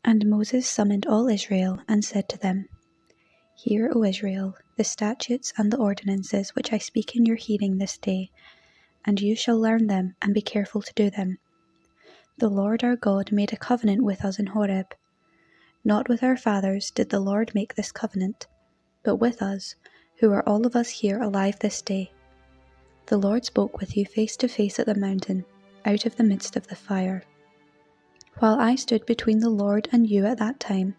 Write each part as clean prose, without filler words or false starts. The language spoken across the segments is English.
And Moses summoned all Israel, and said to them, Hear, O Israel, the statutes and the ordinances which I speak in your hearing this day, and you shall learn them, and be careful to do them. The Lord our God made a covenant with us in Horeb. Not with our fathers did the Lord make this covenant, but with us, who are all of us here alive this day. The Lord spoke with you face to face at the mountain, out of the midst of the fire. While I stood between the Lord and you at that time,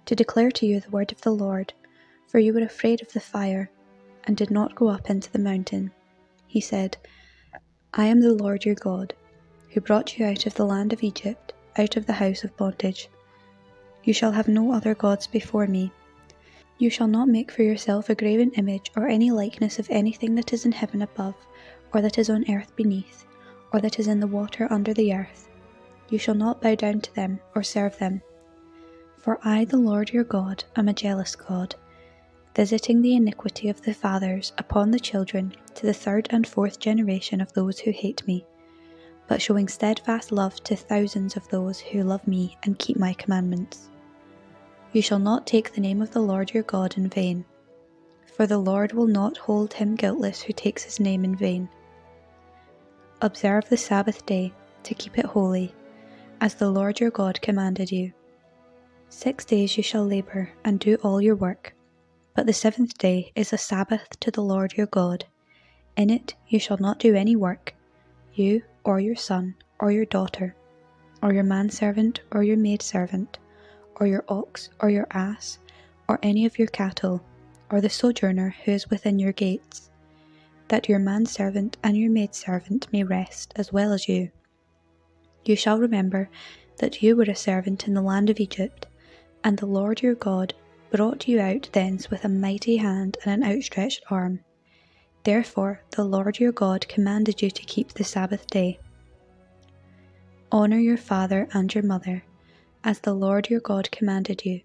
to declare to you the word of the Lord, for you were afraid of the fire, and did not go up into the mountain. He said, I am the Lord your God, who brought you out of the land of Egypt, out of the house of bondage. You shall have no other gods before me. You shall not make for yourself a graven image or any likeness of anything that is in heaven above, or that is on earth beneath, or that is in the water under the earth. You shall not bow down to them or serve them. For I, the Lord your God, am a jealous God, visiting the iniquity of the fathers upon the children to the 3rd and 4th generation of those who hate me, but showing steadfast love to thousands of those who love me and keep my commandments. You shall not take the name of the Lord your God in vain, for the Lord will not hold him guiltless who takes his name in vain. Observe the Sabbath day, to keep it holy, as the Lord your God commanded you. 6 days you shall labor and do all your work, but the 7th day is a Sabbath to the Lord your God. In it you shall not do any work, you or your son or your daughter, or your manservant or your maidservant, or your ox or your ass, or any of your cattle, or the sojourner who is within your gates, that your manservant and your maidservant may rest as well as you. You shall remember that you were a servant in the land of Egypt, and the Lord your God brought you out thence with a mighty hand and an outstretched arm. Therefore the Lord your God commanded you to keep the Sabbath day. Honor your father and your mother, as the Lord your God commanded you,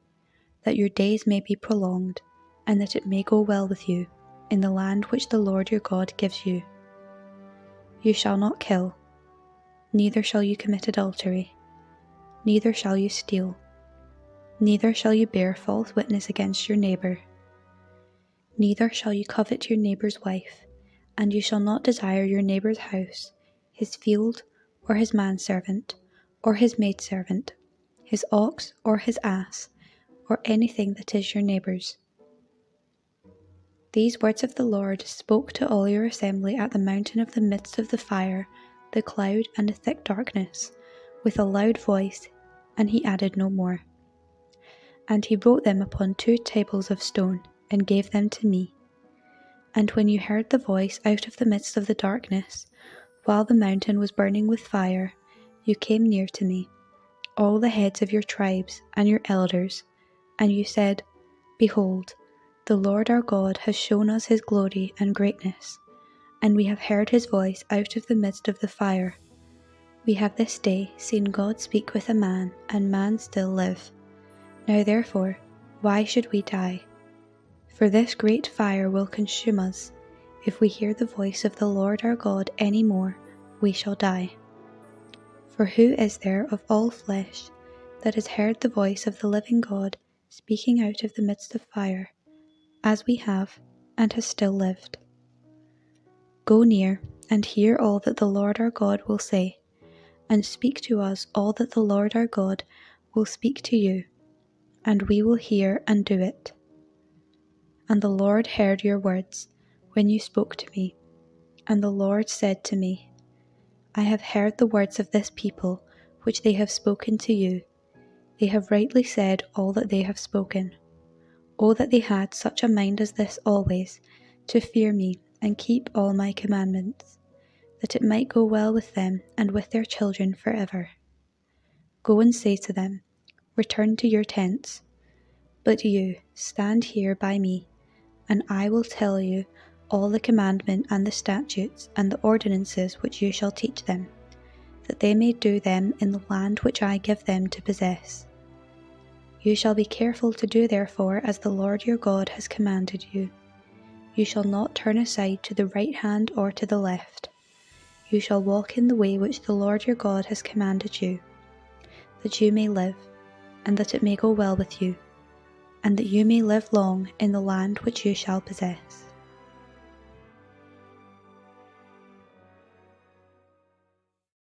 that your days may be prolonged, and that it may go well with you, in the land which the Lord your God gives you. You shall not kill, neither shall you commit adultery, neither shall you steal, neither shall you bear false witness against your neighbor. Neither shall you covet your neighbor's wife, and you shall not desire your neighbor's house, his field, or his manservant, or his maidservant, his ox, or his ass, or anything that is your neighbor's. These words of the Lord spoke to all your assembly at the mountain of the midst of the fire, the cloud, and the thick darkness, with a loud voice, and he added no more. And he wrote them upon 2 tables of stone, and gave them to me. And when you heard the voice out of the midst of the darkness, while the mountain was burning with fire, you came near to me, all the heads of your tribes and your elders, and you said, Behold, the Lord our God has shown us his glory and greatness, and we have heard his voice out of the midst of the fire. We have this day seen God speak with a man, and man still live. Now therefore, why should we die? For this great fire will consume us. If we hear the voice of the Lord our God any more, we shall die. For who is there of all flesh that has heard the voice of the living God speaking out of the midst of fire, as we have, and has still lived? Go near and hear all that the Lord our God will say, and speak to us all that the Lord our God will speak to you, and we will hear and do it. And the Lord heard your words when you spoke to me, and the Lord said to me, I have heard the words of this people which they have spoken to you. They have rightly said all that they have spoken. Oh, that they had such a mind as this always, to fear me and keep all my commandments, that it might go well with them and with their children forever. Go and say to them, Return to your tents. But you, stand here by me, and I will tell you all the commandment and the statutes and the ordinances which you shall teach them, that they may do them in the land which I give them to possess. You shall be careful to do therefore as the Lord your God has commanded you. You shall not turn aside to the right hand or to the left. You shall walk in the way which the Lord your God has commanded you, that you may live, and that it may go well with you, and that you may live long in the land which you shall possess.